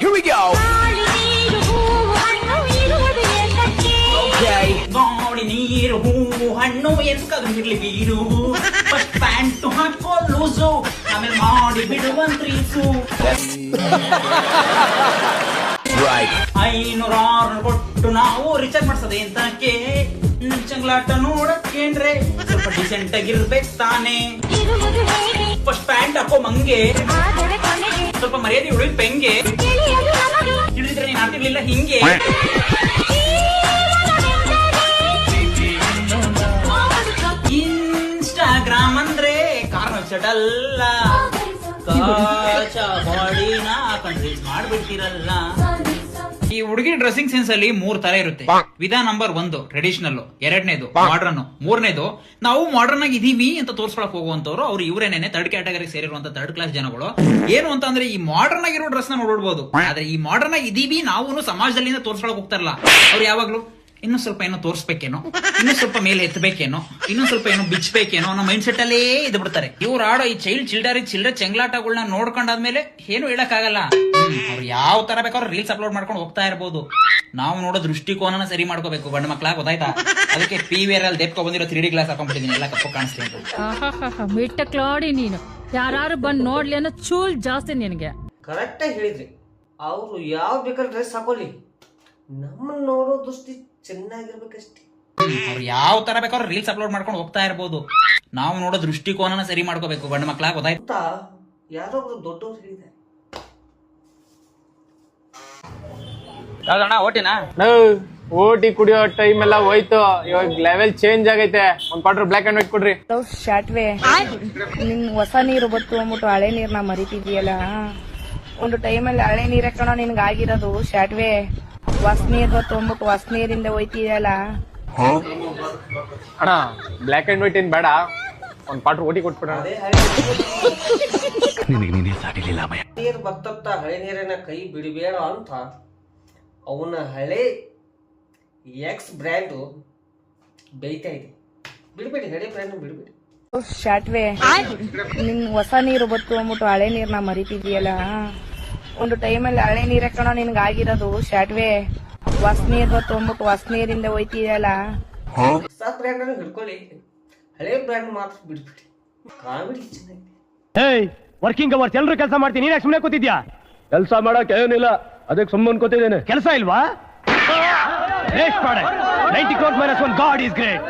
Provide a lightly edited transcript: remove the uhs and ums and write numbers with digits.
Here we go. ಗಾಳಿ ನೀರು ಹೂವು ಹಣ್ಣು ಎತ್ಕದಿರ್ಲಿ ಬೀರು ಫಸ್ಟ್ ಪ್ಯಾಂಟು ಹಾಕೋ ಲೂಸು ಆಮೇಲೆ ಮಾಡಿ ಬಿಡುವಂತ್ರೀಸು 500 ಕೊಟ್ಟು ನಾವು ರಿಚಾರ್ಜ್ ಮಾಡ್ಸೋದೆ ಅಂತಕ್ಕೆ ಚಂಗ್ಲಾಟ ನೋಡಕ್ಕೇನ್ರೆ ಸ್ವಲ್ಪ ಡಿಸೆಂಟ್ ಆಗಿರ್ಬೇಕು ತಾನೆ ಫಸ್ಟ್ ಪ್ಯಾಂಟ್ ಹಾಕೋ ಮಂಗೆ ಸ್ವಲ್ಪ ಮರ್ಯಾದೆ ಉಳಿದ ಪೆಂಗೆ ತಿಳಿದ್ರೆ ನೀನ್ ಆಡ್ತಿರ್ಲಿಲ್ಲ ಹಿಂಗೆ ಇನ್ಸ್ಟಾಗ್ರಾಮ್ ಅಂದ್ರೆ ಕಾರಣ ಚಟಲ್ಲ ಬಾಡಿನ ಕಂಟ್ರೀಸ್ ಮಾಡ್ಬಿಡ್ತಿರಲ್ಲ. ಈ ಹುಡುಗಿ ಡ್ರೆಸ್ಸಿಂಗ್ ಸೆನ್ಸ್ ಅಲ್ಲಿ 3 ತರ ಇರುತ್ತೆ. ವಿಧ ನಂಬರ್ 1 ಟ್ರೆಡಿಷನಲ್, 2ನೇದು ಮಾಡರ್ನ್, 3ನೇದು ನಾವು ಮಾಡರ್ನ್ ಆಗಿ ಇದೀವಿ ಅಂತ ತೋರ್ಸ್ಕೊಳಕ್ ಹೋಗುವಂತವ್ರು. ಅವ್ರು ಇವರೇನೇನೆ 3rd ಕ್ಯಾಟಗರಿ ಸೇರಿರುವಂತ 3rd ಕ್ಲಾಸ್ ಜನಗಳು. ಏನು ಅಂತ ಅಂದ್ರೆ ಈ ಮಾಡರ್ನ್ ಆಗಿರೋ ಡ್ರೆಸ್ ನ ನೋಡ್ಬೋದು, ಆದ್ರೆ ಈ ಮಾಡರ್ನ್ ಆಗಿ ಇದೀವಿ ನಾವು ಸಮಾಜದಲ್ಲಿ ತೋರ್ಸ್ಕೊಳಕ್ ಹೋಗ್ತಾರಲ್ಲ ಅವ್ರು ಯಾವಾಗ್ಲೂ ಇನ್ನೂ ಸ್ವಲ್ಪ ಏನೋ ತೋರ್ಸ್ಬೇಕೇನೋ, ಇನ್ನೂ ಸ್ವಲ್ಪ ಮೇಲೆ ಎತ್ತಬೇಕೇನೋ, ಇನ್ನೂ ಸ್ವಲ್ಪ ಏನೋ ಬಿಚ್ಚಬೇಕೇನೋ ಅನ್ನೋ ಮೈಂಡ್ ಸೆಟ್ ಅಲ್ಲೇ ಇದ್ ಬಿಡ್ತಾರೆ. ಇವ್ರು ಆಡೋ ಈ ಚಿಲ್ಡ್ರೆ ಚೆಂಗ್ಲಾಟಗಳನ್ನ ನೋಡ್ಕೊಂಡಾದ್ಮೇಲೆ ಏನು ಹೇಳಕ್ ಆಗಲ್ಲ. ಅವ್ರು ಯಾವ ತರ ಬೇಕಾದ್ರೂ ರೀಲ್ಸ್ ಅಪ್ಲೋಡ್ ಮಾಡ್ಕೊಂಡು ಹೋಗ್ತಾ ಇರ್ಬೋದು. ನಾವು ನೋಡೋ ದೃಷ್ಟಿಕೋನ ಸರಿ ಮಾಡ್ಕೋಬೇಕು ಗಂಡು ಮಕ್ಳಾಗ, ಗೊತ್ತಾಯ್ತಾ? ಅದಕ್ಕೆ PVR ಅಲ್ಲಿ ದೇಪ್ಕೊ ಬಂದಿರೋ 3D ಗ್ಲಾಸ್ ಹಾಕೊಂಡ್ಬಿಟ್ಟಿದೀನಿ, ಎಲ್ಲ ಕಪ್ಪು ಕಾಣಿಸ್ತೀನಿ ಅಂತ. ಮಿಟ್ಟ ಕ್ಲಾಡಿ ನೀನು ಯಾರು ಬಂದ್ ನೋಡ್ಲಿ ಅನ್ನೋ ಚೂಲ್ ಜಾಸ್ತಿ ನಿನಗೆ. ಕರೆಕ್ಟ್ ಆಗಿ ಹೇಳಿದ್ರಿ. ಅವ್ರು ಯಾವ ಬೇಕಾದ್ರೆ ಡ್ರೆಸ್ ಹಾಕೊಳ್ಳಿ, ನಮ್ಮನ್ನ ನೋಡೋ ದೃಷ್ಟಿ ಚೆನ್ನಾಗಿರ್ಬೇಕಷ್ಟೇ. ಅವ್ರು ಯಾವ ತರ ಬೇಕಾದ್ರೂ ರೀಲ್ಸ್ ಅಪ್ಲೋಡ್ ಮಾಡ್ಕೊಂಡು ಹೋಗ್ತಾ ಇರ್ಬೋದು. ನಾವು ನೋಡೋ ದೃಷ್ಟಿಕೋನ ಸರಿ ಮಾಡ್ಕೋಬೇಕು ಗಂಡು ಮಕ್ಳಾಗ, ಗೊತ್ತಾಯ್ತಾ? ಯಾರೊಬ್ರು ದೊಡ್ಡವ್ರು ಹೇಳಿದ್ದಾರೆ. ಯಾವ್ದಣ್ಣ ಓಟಿನಾ? ಓಟಿ ಕುಡಿಯೋ ಟೈಮ್ ಎಲ್ಲ ಹೋಯ್ತು, ಇವಾಗ ಲೆವೆಲ್ ಚೇಂಜ್ ಆಗೈತೆ. ಒಂದ್ ಕ್ವಾರ್ಟರ್ ಬ್ಲಾಕ್ ಅಂಡ್ ವೈಟ್ ಕೊಡ್ರಿ. ಶಾಟ್ವೆ ನಿನ್ ಹೊಸ ನೀರು ಬತ್ತು ಅಂದ್ಬಿಟ್ಟು ಹಳೆ ನೀರ್ನ ಮರಿತಿದ್ಯಲ್ಲ. ಒಂದು ಟೈಮಲ್ಲಿ ಹಳೆ ನೀರೇ ಕಣೋ ನಿನ್ಗೆ ಆಗಿರೋದು ಶಾಟ್ವೆ. ಹೊಸ ನೀರ್ ಬತ್ತು ಅಂದ್ಬಿಟ್ಟು ಹೊಸ ನೀರಿಂದ ಹೋಯ್ತಿದ್ಯಲ್ಲ. ಅಣ್ಣ ಬ್ಲಾಕ್ ಅಂಡ್ ವೈಟ್ ಏನ್ ಬೇಡ, ಒಂದ್ ಕ್ವಾರ್ಟರ್ ಓಟಿ ಕೊಟ್ಬಿಡೋಣ. ನೀರು ಬತ್ತತ್ತ ಹಳೆ ನೀರಿನ ಕೈ ಬಿಡಬೇಡ ಅಂತ ಅವನ ಹಳೆ ಎಕ್ಸ್ ಬ್ರ್ಯಾಂಡು ಬೈತಾ ಇದೆ. ಬಿಡ್ಬೇಡಿ, ಹಳೆ ಬ್ರ್ಯಾಂಡ್ ಬಿಡ್ಬೇಡಿ. ಶಾಟ್ವೆ ನಿನ್ ಹೊಸ ನೀರು ಬತ್ತು ಅಂದ್ಬಿಟ್ಟು ಹಳೆ ನೀರ್ನ ಮರಿತಿದ್ಯಲ್ಲ. ಒಂದು ಟೈಮಲ್ಲಿ ಹಳೆ ನೀರೇ ಕಣೋ ನಿನ್ಗೆ ಆಗಿರೋದು ಶಾಟ್ವೆ. ಹೊಸ ನೀರ್ ಬತ್ತು ಅಂದ್ಬಿಟ್ಟು ಹೊಸ ನೀರಿಂದ ಹೋಯ್ತಿದ್ಯಲ್ಲ. ಹೊಸ ಬ್ರ್ಯಾಂಡ್ ಹಿಡ್ಕೊಳ್ಳಿ, ಹಳೆ ಬ್ರ್ಯಾಂಡ್ ಮಾತ್ರ ಬಿಡ್ಬೇಡಿ. ಕಾಮಿಡಿ ಚೆನ್ನಾಗಿದೆ. ವರ್ಕಿಂಗ್ ಅವರ್ಸ್ ಎಲ್ರು ಕೆಲಸ ಮಾಡ್ತೀನಿ, ನೀನ್ ಸುಮ್ಮನೆ ಕೂತಿದ್ಯಾ? ಕೆಲಸ ಮಾಡಕ್ ಏನಿಲ್ಲ, ಅದಕ್ಕೆ ಸುಮ್ಮನೆ ಕೂತಿದ್ದೇನೆ. ಕೆಲಸ ಇಲ್ವಾ? 90 crores minus 1 God is great.